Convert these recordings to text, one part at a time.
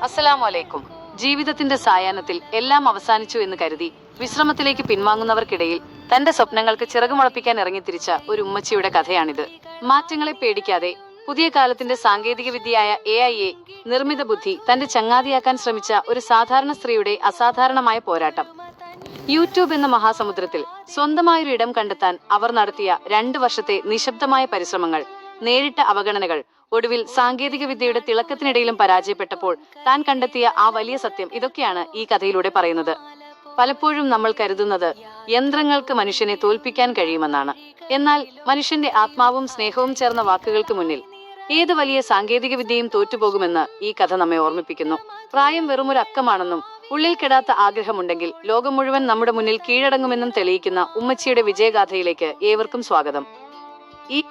അസ്സലാമു അലൈക്കും. ജീവിതത്തിന്റെ സായാഹ്നത്തിൽ എല്ലാം അവസാനിച്ചു എന്ന് കരുതി വിശ്രമത്തിലേക്ക് പിൻവാങ്ങുന്നവർക്കിടയിൽ തന്റെ സ്വപ്നങ്ങൾക്ക് ചിറകുമുളപ്പിക്കാൻ ഇറങ്ങിത്തിരിച്ച ഒരു ഉമ്മച്ചിയുടെ കഥയാണിത്. മാറ്റങ്ങളെ പേടിക്കാതെ പുതിയ കാലത്തിന്റെ സാങ്കേതിക വിദ്യയായ AI നിർമ്മിത ബുദ്ധി തന്റെ ചങ്ങാതിയാക്കാൻ ശ്രമിച്ച ഒരു സാധാരണ സ്ത്രീയുടെ അസാധാരണമായ പോരാട്ടം. യൂട്യൂബ് എന്ന മഹാസമുദ്രത്തിൽ സ്വന്തമായൊരു ഇടം കണ്ടെത്താൻ അവർ നടത്തിയ 2 വർഷത്തെ നിശബ്ദമായ പരിശ്രമങ്ങൾ, നേരിട്ട അവഗണനകൾ, ഒടുവിൽ സാങ്കേതിക വിദ്യയുടെ തിളക്കത്തിനിടയിലും പരാജയപ്പെട്ടപ്പോൾ താൻ കണ്ടെത്തിയ ആ വലിയ സത്യം, ഇതൊക്കെയാണ് ഈ കഥയിലൂടെ പറയുന്നത്. പലപ്പോഴും നമ്മൾ കരുതുന്നത് യന്ത്രങ്ങൾക്ക് മനുഷ്യനെ തോൽപ്പിക്കാൻ കഴിയുമെന്നാണ്. എന്നാൽ മനുഷ്യന്റെ ആത്മാവും സ്നേഹവും ചേർന്ന വാക്കുകൾക്ക് മുന്നിൽ ഏത് വലിയ സാങ്കേതിക വിദ്യയും തോറ്റുപോകുമെന്ന് ഈ കഥ നമ്മെ ഓർമ്മിപ്പിക്കുന്നു. പ്രായം വെറുമൊരു അക്കമാണെന്നും ഉള്ളിൽ കെടാത്ത ആഗ്രഹമുണ്ടെങ്കിൽ ലോകം മുഴുവൻ നമ്മുടെ മുന്നിൽ കീഴടങ്ങുമെന്നും തെളിയിക്കുന്ന ഉമ്മച്ചിയുടെ വിജയഗാഥയിലേക്ക് ഏവർക്കും സ്വാഗതം. ഈ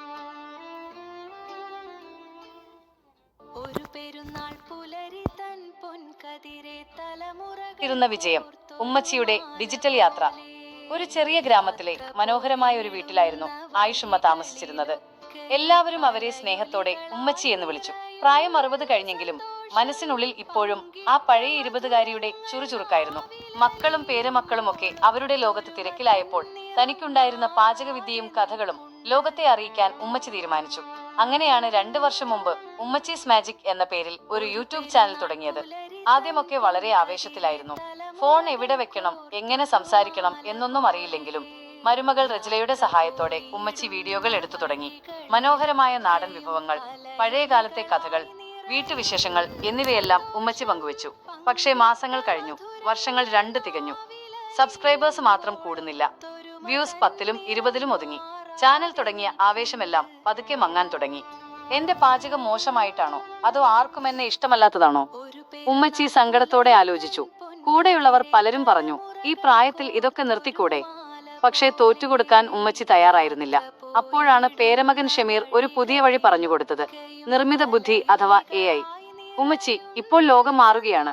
വിജയം, ഉമ്മച്ചിയുടെ ഡിജിറ്റൽ യാത്ര. ഒരു ചെറിയ ഗ്രാമത്തിലെ മനോഹരമായ ഒരു വീട്ടിലായിരുന്നു ആയിഷുമ്മ താമസിച്ചിരുന്നത്. എല്ലാവരും അവരെ സ്നേഹത്തോടെ ഉമ്മച്ചി എന്ന് വിളിച്ചു. പ്രായം 60 കഴിഞ്ഞെങ്കിലും മനസ്സിനുള്ളിൽ ഇപ്പോഴും ആ പഴയ 20-കാരിയുടെ ചുറുചുറുക്കായിരുന്നു. മക്കളും പേരമക്കളും ഒക്കെ അവരുടെ ലോകത്ത് തിരക്കിലായപ്പോൾ തനിക്കുണ്ടായിരുന്ന പാചകവിദ്യയും കഥകളും ലോകത്തെ അറിയിക്കാൻ ഉമ്മച്ചി തീരുമാനിച്ചു. അങ്ങനെയാണ് 2 വർഷം മുമ്പ് ഉമ്മച്ചീസ് മാജിക് എന്ന പേരിൽ ഒരു യൂട്യൂബ് ചാനൽ തുടങ്ങിയത്. ആദ്യമൊക്കെ വളരെ ആവേശത്തിലായിരുന്നു. ഫോൺ എവിടെ വെക്കണം, എങ്ങനെ സംസാരിക്കണം എന്നൊന്നും അറിയില്ലെങ്കിലും മരുമകൾ റജിലയുടെ സഹായത്തോടെ ഉമ്മച്ചി വീഡിയോകൾ എടുത്തു തുടങ്ങി. മനോഹരമായ നാടൻ വിഭവങ്ങൾ, പഴയകാലത്തെ കഥകൾ, വീട്ടുവിശേഷങ്ങൾ എന്നിവയെല്ലാം ഉമ്മച്ചി പങ്കുവച്ചു. പക്ഷേ മാസങ്ങൾ കഴിഞ്ഞു, വർഷങ്ങൾ 2 തികഞ്ഞു. സബ്സ്ക്രൈബേഴ്സ് മാത്രം കൂടുന്നില്ല. വ്യൂസ് 10-ലും 20-ലും ഒതുങ്ങി. ചാനൽ തുടങ്ങിയ ആവേശമെല്ലാം പതുക്കെ മങ്ങാൻ തുടങ്ങി. എന്റെ പാചകം മോശമായിട്ടാണോ, അതോ ആർക്കും എന്നെ ഇഷ്ടമല്ലാത്തതാണോ? ഉമ്മച്ചി സങ്കടത്തോടെ ആലോചിച്ചു. കൂടെയുള്ളവർ പലരും പറഞ്ഞു, ഈ പ്രായത്തിൽ ഇതൊക്കെ നിർത്തിക്കൂടെ? പക്ഷേ തോറ്റുകൊടുക്കാൻ ഉമ്മച്ചി തയ്യാറായിരുന്നില്ല. അപ്പോഴാണ് പേരമകൻ ഷമീർ ഒരു പുതിയ വഴി പറഞ്ഞുകൊടുത്തത്: നിർമ്മിത ബുദ്ധി അഥവാ AI. ഉമ്മച്ചി, ഇപ്പോൾ ലോകം മാറുകയാണ്,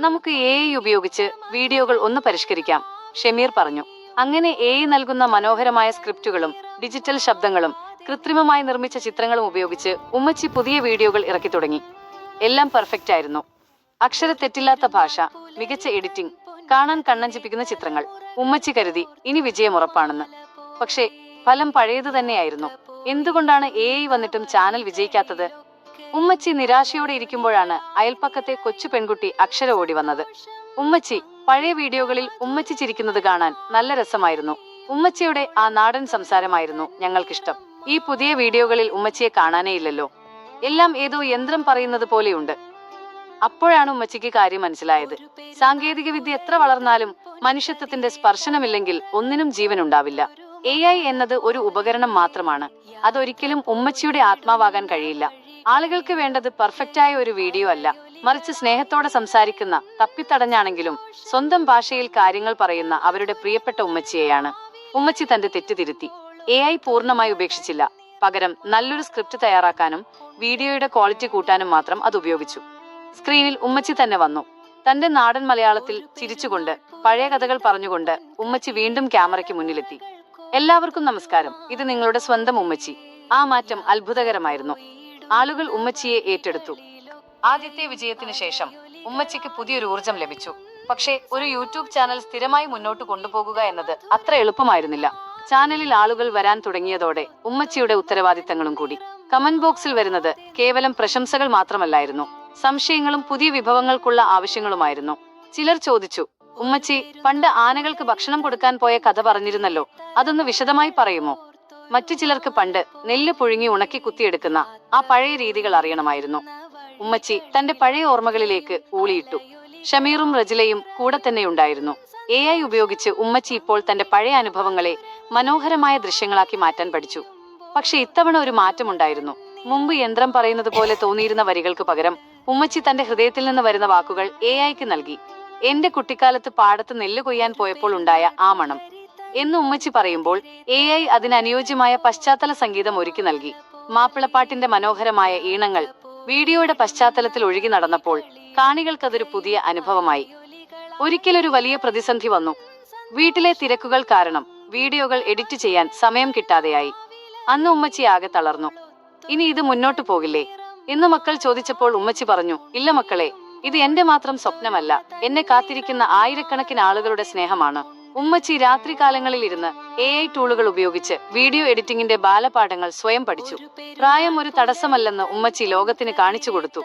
നമുക്ക് AI ഉപയോഗിച്ച് വീഡിയോകൾ ഒന്ന് പരിഷ്കരിക്കാം, ഷമീർ പറഞ്ഞു. അങ്ങനെ AI നൽകുന്ന മനോഹരമായ സ്ക്രിപ്റ്റുകളും ഡിജിറ്റൽ ശബ്ദങ്ങളും കൃത്രിമമായി നിർമ്മിച്ച ചിത്രങ്ങളും ഉപയോഗിച്ച് ഉമ്മച്ചി പുതിയ വീഡിയോകൾ ഇറക്കി തുടങ്ങി. എല്ലാം പെർഫെക്റ്റ് ആയിരുന്നു. അക്ഷരത്തെറ്റില്ലാത്ത ഭാഷ, മികച്ച എഡിറ്റിംഗ്, കാണാൻ കണ്ണഞ്ചിപ്പിക്കുന്ന ചിത്രങ്ങൾ. ഉമ്മച്ചി കരുതി ഇനി വിജയം ഉറപ്പാണെന്ന്. പക്ഷേ ഫലം പഴയത് തന്നെയായിരുന്നു. എന്തുകൊണ്ടാണ് AI വന്നിട്ടും ചാനൽ വിജയിക്കാത്തത്? ഉമ്മച്ചി നിരാശയോടെ ഇരിക്കുമ്പോഴാണ് അയൽപ്പക്കത്തെ കൊച്ചു പെൺകുട്ടി അക്ഷര ഓടി വന്നത്. ഉമ്മച്ചി, പഴയ വീഡിയോകളിൽ ഉമ്മച്ചി ചിരിക്കുന്നത് കാണാൻ നല്ല രസമായിരുന്നു. ഉമ്മച്ചിയുടെ ആ നാടൻ സംസാരമായിരുന്നു ഞങ്ങൾക്കിഷ്ടം. ഈ പുതിയ വീഡിയോകളിൽ ഉമ്മച്ചിയെ കാണാനേ ഇല്ലല്ലോ, എല്ലാം ഏതോ യന്ത്രം പറയുന്നത് പോലെയുണ്ട്. അപ്പോഴാണ് ഉമ്മച്ചിക്ക് കാര്യം മനസ്സിലായത്. സാങ്കേതിക വിദ്യ എത്ര വളർന്നാലും മനുഷ്യത്വത്തിന്റെ സ്പർശനമില്ലെങ്കിൽ ഒന്നിനും ജീവനുണ്ടാവില്ല. AI എന്നത് ഒരു ഉപകരണം മാത്രമാണ്. അതൊരിക്കലും ഉമ്മച്ചിയുടെ ആത്മാവാകാൻ കഴിയില്ല. ആളുകൾക്ക് വേണ്ടത് പെർഫെക്റ്റായ ഒരു വീഡിയോ അല്ല, മറിച്ച് സ്നേഹത്തോടെ സംസാരിക്കുന്ന, തപ്പിത്തടഞ്ഞാണെങ്കിലും സ്വന്തം ഭാഷയിൽ കാര്യങ്ങൾ പറയുന്ന അവരുടെ പ്രിയപ്പെട്ട ഉമ്മച്ചിയെയാണ്. ഉമ്മച്ചി തന്റെ തെറ്റ് തിരുത്തി. AI പൂർണ്ണമായി ഉപേക്ഷിച്ചില്ല. പകരം നല്ലൊരു സ്ക്രിപ്റ്റ് തയ്യാറാക്കാനും വീഡിയോയുടെ ക്വാളിറ്റി കൂട്ടാനും മാത്രം അത് ഉപയോഗിച്ചു. സ്ക്രീനിൽ ഉമ്മച്ചി തന്നെ വന്നു. തന്റെ നാടൻ മലയാളത്തിൽ ചിരിച്ചുകൊണ്ട്, പഴയ കഥകൾ പറഞ്ഞുകൊണ്ട് ഉമ്മച്ചി വീണ്ടും ക്യാമറയ്ക്ക് മുന്നിലെത്തി. എല്ലാവർക്കും നമസ്കാരം, ഇത് നിങ്ങളുടെ സ്വന്തം ഉമ്മച്ചി. ആ മാറ്റം അത്ഭുതകരമായിരുന്നു. ആളുകൾ ഉമ്മച്ചിയെ ഏറ്റെടുത്തു. ആദ്യത്തെ വിജയത്തിന് ശേഷം ഉമ്മച്ചിക്ക് പുതിയൊരു ഊർജം ലഭിച്ചു. പക്ഷേ ഒരു യൂട്യൂബ് ചാനൽ സ്ഥിരമായി മുന്നോട്ട് കൊണ്ടുപോകുക എന്നത് അത്ര എളുപ്പമായിരുന്നില്ല. ചാനലിൽ ആളുകൾ വരാൻ തുടങ്ങിയതോടെ ഉമ്മച്ചിയുടെ ഉത്തരവാദിത്തങ്ങളും കൂടി. കമന്റ് ബോക്സിൽ വരുന്നത് കേവലം പ്രശംസകൾ മാത്രമല്ലായിരുന്നു, സംശയങ്ങളും പുതിയ വിഭവങ്ങൾക്കുള്ള ആവശ്യങ്ങളുമായിരുന്നു. ചിലർ ചോദിച്ചു, ഉമ്മച്ചി, പണ്ട് ആനകൾക്ക് ഭക്ഷണം കൊടുക്കാൻ പോയ കഥ പറഞ്ഞിരുന്നല്ലോ, അതൊന്ന് വിശദമായി പറയുമോ? മറ്റു ചിലർക്ക് പണ്ട് നെല്ല് പുഴുങ്ങി ഉണക്കി കുത്തിയെടുക്കുന്ന ആ പഴയ രീതികൾ അറിയണമായിരുന്നു. ഉമ്മച്ചി തന്റെ പഴയ ഓർമ്മകളിലേക്ക് ഊളിയിട്ടു. ഷമീറും റജിലയും കൂടെ തന്നെ ഉണ്ടായിരുന്നു. AI ഉപയോഗിച്ച് ഉമ്മച്ചി ഇപ്പോൾ തന്റെ പഴയ അനുഭവങ്ങളെ മനോഹരമായ ദൃശ്യങ്ങളാക്കി മാറ്റാൻ പഠിച്ചു. പക്ഷെ ഇത്തവണ ഒരു മാറ്റമുണ്ടായിരുന്നു. മുമ്പ് യന്ത്രം പറയുന്നത് പോലെ തോന്നിയിരുന്ന വരികൾക്ക് പകരം ഉമ്മച്ചി തന്റെ ഹൃദയത്തിൽ നിന്ന് വരുന്ന വാക്കുകൾ AIക്ക് നൽകി. എന്റെ കുട്ടിക്കാലത്ത് പാടത്ത് നെല്ല് കൊയ്യാൻ പോയപ്പോൾ ഉണ്ടായ ആ മണം എന്ന് ഉമ്മച്ചി പറയുമ്പോൾ AI അതിനനുയോജ്യമായ പശ്ചാത്തല സംഗീതം ഒരുക്കി നൽകി. മാപ്പിളപ്പാട്ടിന്റെ മനോഹരമായ ഈണങ്ങൾ വീഡിയോയുടെ പശ്ചാത്തലത്തിൽ ഒഴുകി നടന്നപ്പോൾ കാണികൾക്കതൊരു പുതിയ അനുഭവമായി. ഒരിക്കലൊരു വലിയ പ്രതിസന്ധി വന്നു. വീട്ടിലെ തിരക്കുകൾ കാരണം വീഡിയോകൾ എഡിറ്റ് ചെയ്യാൻ സമയം കിട്ടാതെയായി. അന്ന് ഉമ്മച്ചി ആകെ തളർന്നു. ഇനി ഇത് മുന്നോട്ടു പോകില്ലേ എന്ന് മക്കൾ ചോദിച്ചപ്പോൾ ഉമ്മച്ചി പറഞ്ഞു, ഇല്ല മക്കളെ, ഇത് എന്റെ മാത്രം സ്വപ്നമല്ല, എന്നെ കാത്തിരിക്കുന്ന ആയിരക്കണക്കിന് ആളുകളുടെ സ്നേഹമാണ്. ഉമ്മച്ചി രാത്രികാലങ്ങളിൽ ഇരുന്ന് AI ടൂളുകൾ ഉപയോഗിച്ച് വീഡിയോ എഡിറ്റിംഗിന്റെ ബാലപാഠങ്ങൾ സ്വയം പഠിച്ചു. പ്രായം ഒരു തടസ്സമല്ലെന്ന് ഉമ്മച്ചി ലോകത്തിന് കാണിച്ചു കൊടുത്തു.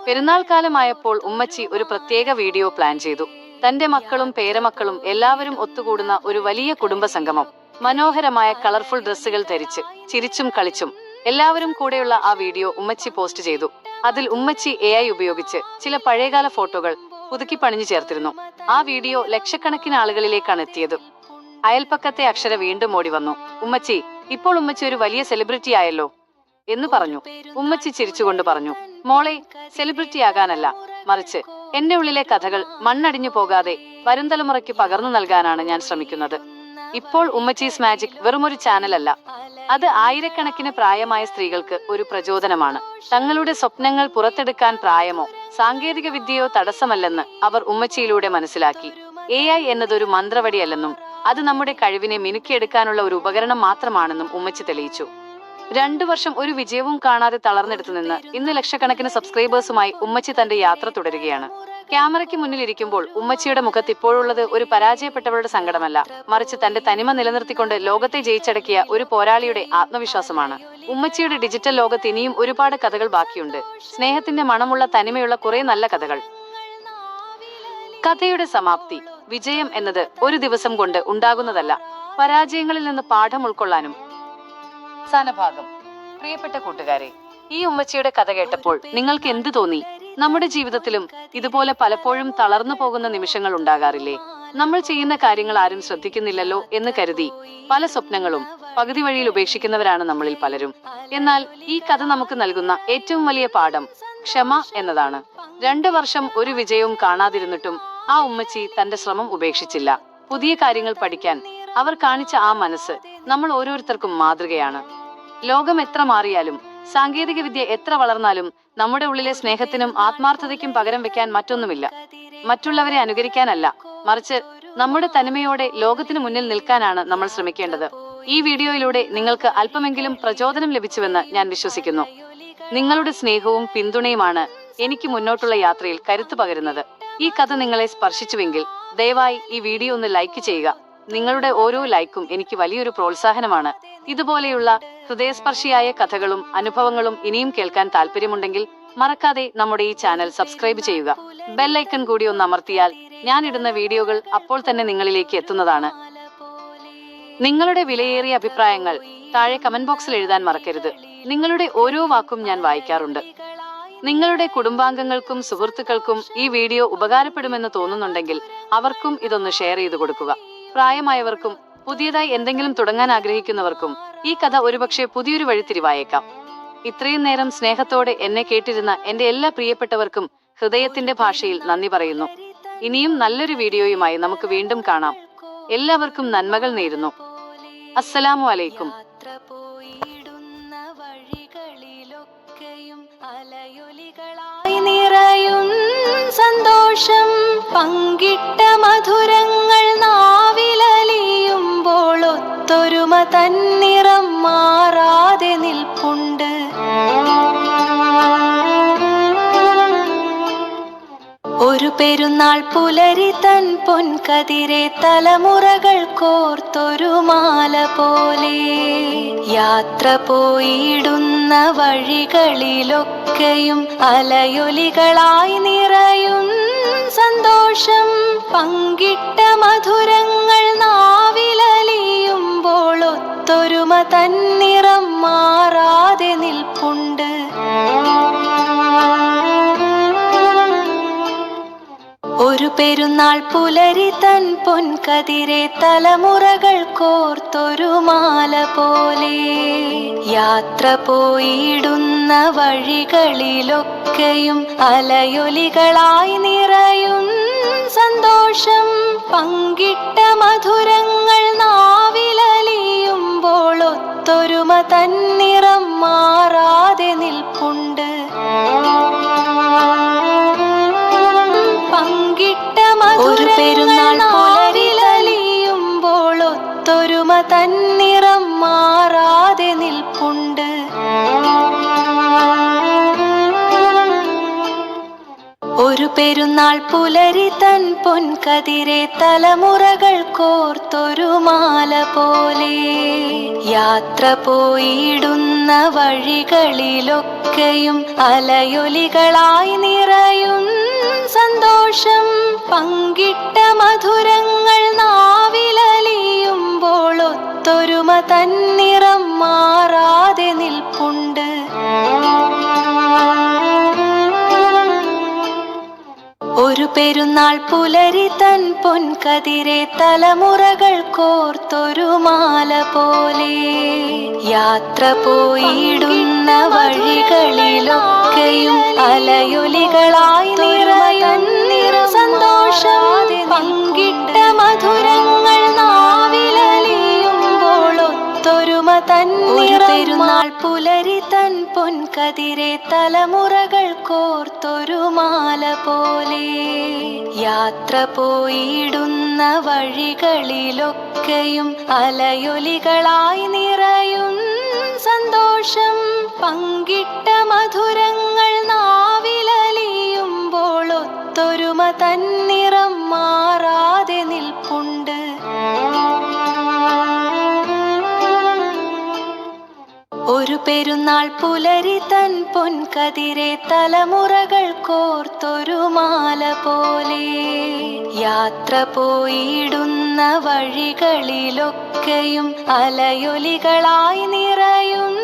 പെരുന്നാൾ കാലമായപ്പോൾ ഉമ്മച്ചി ഒരു പ്രത്യേക വീഡിയോ പ്ലാൻ ചെയ്തു. തന്റെ മക്കളും പേരമക്കളും എല്ലാവരും ഒത്തുകൂടുന്ന ഒരു വലിയ കുടുംബ സംഗമം. മനോഹരമായ കളർഫുൾ ഡ്രസ്സുകൾ ധരിച്ച് ചിരിച്ചും കളിച്ചും എല്ലാവരും കൂടെയുള്ള ആ വീഡിയോ ഉമ്മച്ചി പോസ്റ്റ് ചെയ്തു. അതിൽ ഉമ്മച്ചി AI ഉപയോഗിച്ച് ചില പഴയകാല ഫോട്ടോകൾ പുതുക്കി പണിഞ്ഞു ചേർത്തിരുന്നു. ആ വീഡിയോ ലക്ഷക്കണക്കിന് ആളുകളിലേക്കാണ് എത്തിയത്. അയൽപ്പക്കത്തെ അക്ഷര വീണ്ടും ഓടി വന്നു. ഉമ്മച്ചി, ഇപ്പോൾ ഉമ്മച്ചി ഒരു വലിയ സെലിബ്രിറ്റി ആയല്ലോ എന്ന് പറഞ്ഞു. ഉമ്മച്ചി ചിരിച്ചുകൊണ്ട് പറഞ്ഞു, മോളെ, സെലിബ്രിറ്റി ആകാനല്ല, മറിച്ച് എന്റെ ഉള്ളിലെ കഥകൾ മണ്ണടിഞ്ഞു പോകാതെ വരും തലമുറയ്ക്ക് പകർന്നു നൽകാനാണ് ഞാൻ ശ്രമിക്കുന്നത്. ഇപ്പോൾ ഉമ്മച്ചീസ് മാജിക് വെറുമൊരു ചാനലല്ല, അത് ആയിരക്കണക്കിന് പ്രായമായ സ്ത്രീകൾക്ക് ഒരു പ്രചോദനമാണ്. തങ്ങളുടെ സ്വപ്നങ്ങൾ പുറത്തെടുക്കാൻ പ്രായമോ സാങ്കേതിക വിദ്യയോ തടസ്സമല്ലെന്ന് അവർ ഉമ്മച്ചിയിലൂടെ മനസ്സിലാക്കി. AI എന്നതൊരു മന്ത്രവടിയല്ലെന്നും അത് നമ്മുടെ കഴിവിനെ മിനുക്കിയെടുക്കാനുള്ള ഒരു ഉപകരണം മാത്രമാണെന്നും ഉമ്മച്ചി തെളിയിച്ചു. 2 വർഷം ഒരു വിജയവും കാണാതെ തളർന്നെടുത്തു നിന്ന് ഇന്ന് ലക്ഷക്കണക്കിന് സബ്സ്ക്രൈബേഴ്സുമായി ഉമ്മച്ചി തന്റെ യാത്ര തുടരുകയാണ്. ക്യാമറയ്ക്ക് മുന്നിലിരിക്കുമ്പോൾ ഉമ്മച്ചിയുടെ മുഖത്ത് ഇപ്പോഴുള്ളത് ഒരു പരാജയപ്പെട്ടവരുടെ സങ്കടമല്ല, മറിച്ച് തന്റെ തനിമ നിലനിർത്തിക്കൊണ്ട് ലോകത്തെ ജയിച്ചടക്കിയ ഒരു പോരാളിയുടെ ആത്മവിശ്വാസമാണ്. ഉമ്മച്ചിയുടെ ഡിജിറ്റൽ ലോകത്ത് ഇനിയും ഒരുപാട് കഥകൾ ബാക്കിയുണ്ട്. സ്നേഹത്തിന്റെ മണമുള്ള തനിമയുള്ള കുറെ നല്ല കഥകൾ. കഥയുടെ സമാപ്തി. വിജയം എന്നത് ഒരു ദിവസം കൊണ്ട് ഉണ്ടാകുന്നതല്ല, പരാജയങ്ങളിൽ നിന്ന് പാഠം ഉൾക്കൊള്ളാനും. അവസാന ഭാഗം. പ്രിയപ്പെട്ട കൂട്ടുകാരെ, ഈ ഉമ്മച്ചിയുടെ കഥ കേട്ടപ്പോൾ നിങ്ങൾക്ക് എന്ത് തോന്നി? നമ്മുടെ ജീവിതത്തിലും ഇതുപോലെ പലപ്പോഴും തളർന്നു പോകുന്ന നിമിഷങ്ങൾ ഉണ്ടാകാറില്ലേ? നമ്മൾ ചെയ്യുന്ന കാര്യങ്ങൾ ആരും ശ്രദ്ധിക്കുന്നില്ലല്ലോ എന്ന് കരുതി പല സ്വപ്നങ്ങളും പകുതി വഴിയിൽ ഉപേക്ഷിക്കുന്നവരാണ് നമ്മളിൽ പലരും. എന്നാൽ ഈ കഥ നമുക്ക് നൽകുന്ന ഏറ്റവും വലിയ പാഠം ക്ഷമ എന്നതാണ്. 2 വർഷം ഒരു വിജയവും കാണാതിരുന്നിട്ടും ആ ഉമ്മച്ചി തന്റെ ശ്രമം ഉപേക്ഷിച്ചില്ല. പുതിയ കാര്യങ്ങൾ പഠിക്കാൻ അവർ കാണിച്ച ആ മനസ്സ് നമ്മൾ ഓരോരുത്തർക്കും മാതൃകയാണ്. ലോകം എത്ര മാറിയാലും സാങ്കേതിക വിദ്യ എത്ര വളർന്നാലും നമ്മുടെ ഉള്ളിലെ സ്നേഹത്തിനും ആത്മാർത്ഥതയ്ക്കും പകരം വെക്കാൻ മറ്റൊന്നുമില്ല. മറ്റുള്ളവരെ അനുകരിക്കാനല്ല, മറിച്ച് നമ്മുടെ തനിമയോടെ ലോകത്തിന് മുന്നിൽ നിൽക്കാനാണ് നമ്മൾ ശ്രമിക്കേണ്ടത്. ഈ വീഡിയോയിലൂടെ നിങ്ങൾക്ക് അല്പമെങ്കിലും പ്രചോദനം ലഭിച്ചുവെന്ന് ഞാൻ വിശ്വസിക്കുന്നു. നിങ്ങളുടെ സ്നേഹവും പിന്തുണയുമാണ് എനിക്ക് മുന്നോട്ടുള്ള യാത്രയിൽ കരുത്തു പകരുന്നത്. ഈ കഥ നിങ്ങളെ സ്പർശിച്ചുവെങ്കിൽ ദയവായി ഈ വീഡിയോ ഒന്ന് ലൈക്ക് ചെയ്യുക. നിങ്ങളുടെ ഓരോ ലൈക്കും എനിക്ക് വലിയൊരു പ്രോത്സാഹനമാണ്. ഇതുപോലെയുള്ള ഹൃദയസ്പർശിയായ കഥകളും അനുഭവങ്ങളും ഇനിയും കേൾക്കാൻ താല്പര്യമുണ്ടെങ്കിൽ മറക്കാതെ നമ്മുടെ ഈ ചാനൽ സബ്സ്ക്രൈബ് ചെയ്യുക. ബെൽ ഐക്കൺ കൂടി ഒന്ന് അമർത്തിയാൽ ഞാൻ ഇടുന്ന വീഡിയോകൾ അപ്പോൾ തന്നെ നിങ്ങളിലേക്ക് എത്തുന്നതാണ്. നിങ്ങളുടെ വിലയേറിയ അഭിപ്രായങ്ങൾ താഴെ കമന്റ് ബോക്സിൽ എഴുതാൻ മറക്കരുത്. നിങ്ങളുടെ ഓരോ വാക്കും ഞാൻ വായിക്കാറുണ്ട്. നിങ്ങളുടെ കുടുംബാംഗങ്ങൾക്കും സുഹൃത്തുക്കൾക്കും ഈ വീഡിയോ ഉപകാരപ്പെടുമെന്ന് തോന്നുന്നുണ്ടെങ്കിൽ അവർക്കും ഇതൊന്ന് ഷെയർ ചെയ്തു കൊടുക്കുക. പ്രായമായവർക്കും പുതിയതായി എന്തെങ്കിലും തുടങ്ങാൻ ആഗ്രഹിക്കുന്നവർക്കും ഈ കഥ ഒരുപക്ഷെ പുതിയൊരു വഴിത്തിരിവായേക്കാം. ഇത്രയും നേരം സ്നേഹത്തോടെ എന്നെ കേട്ടിരുന്ന എന്റെ എല്ലാ പ്രിയപ്പെട്ടവർക്കും ഹൃദയത്തിന്റെ ഭാഷയിൽ നന്ദി പറയുന്നു. ഇനിയും നല്ലൊരു വീഡിയോയുമായി നമുക്ക് വീണ്ടും കാണാം. എല്ലാവർക്കും നന്മകൾ നേരുന്നു. അസ്സലാമു അലൈക്കും. സന്തോഷം പങ്കിട്ട മധുരങ്ങൾ നാവിലലിയുമ്പോൾ ഒത്തൊരുമ തന്നിറം മാറാതെ നിൽപ്പുണ്ട്. ഒരു പെരുന്നാൾ പുലരി തൻ പൊൻകതിരെ തലമുറകൾ കോർത്തൊരു മാല പോലെ യാത്ര പോയിടുന്ന വഴികളിലൊക്കെയും അലയൊലികളായി നിറയും സന്തോഷം പങ്കിട്ട മധുരങ്ങൾ നാവിലലിയുമ്പോൾ ഒത്തൊരുമ തന്നിറം മാറാതെ നിൽപ്പുണ്ട്. ഒരു പെരുന്നാൾ പുലരി തൻ പൊൻകതിരെ തലമുറകൾ കോർത്തൊരു മാല പോലെ യാത്ര പോയിടുന്ന വഴികളിലൊക്കെയും അലയൊലികളായി നിറയും സന്തോഷം പങ്കിട്ട മധുരങ്ങൾ നാവിലലിയുമ്പോൾ ഒത്തൊരുമ തന്നിറം മാറാതെ നിൽപ്പുണ്ട്. ഒരു പെരുന്നാൾ പുലരിലലിയുമ്പോൾ ഒത്തൊരുമ തന്നിറം മാറാതെ നിൽപ്പുണ്ട്. ഒരു പെരുന്നാൾ പുലരി തൻ പൊൻകതിരെ തലമുറകൾ കോർത്തൊരു മാല പോലെ യാത്ര പോയിടുന്ന വഴികളിലൊക്കെയും അലയൊലികളായി നിറയും സന്തോഷം. പങ്കിട്ട മധുരങ്ങൾ നാവിലലിയുമ്പോൾ ഒത്തൊരുമ തന്നിറം മാറാതെ നിൽപ്പുണ്ട്. ഒരു പെരുന്നാൾ പുലരി തൻ പൊൻകതിരെ തലമുറകൾ കോർത്തൊരു മാല പോലെ യാത്ര പോയിടുന്ന വഴികളിലൊക്കെയും അലയൊലികളായി നിറയും സന്തോഷം. പങ്കിട്ട മധുരങ്ങൾ നാവിലലിയുമ്പോൾ ഒത്തൊരുമ തന്നിറം. പെരുന്നാൾ പുലരി തൻ പൊൻകതിരെ തലമുറകൾ കോർത്തൊരു മാല പോലെ യാത്ര പോയിടുന്ന വഴികളിലൊക്കെയും അലയൊലികളായി നിറയും സന്തോഷം. പങ്കിട്ട മധുരങ്ങൾ നാവിലലിയുമ്പോൾ ഒത്തൊരുമ തന്നിറം മാറാതെ നിൽപ്പുണ്ട്. ഒരു പെരുന്നാൾ പുലരി തൻ പൊൻകതിരെ തലമുറകൾ കോർത്തൊരു മാല പോലെ യാത്ര പോയിടുന്ന വഴികളിലൊക്കെയും അലയൊലികളായി നിറയും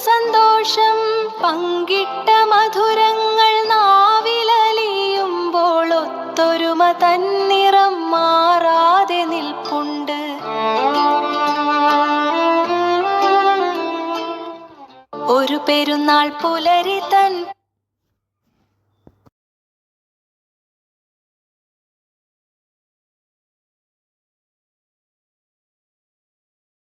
സന്തോഷം. പങ്കിട്ട മധുരങ്ങൾ നാവിലലിയുമ്പോൾ ഒത്തൊരുമ തന്നിറം മാറാതെ നിൽപ്പുണ്ട്. ഒരു പെരുന്നാൾ പുലരി തൻ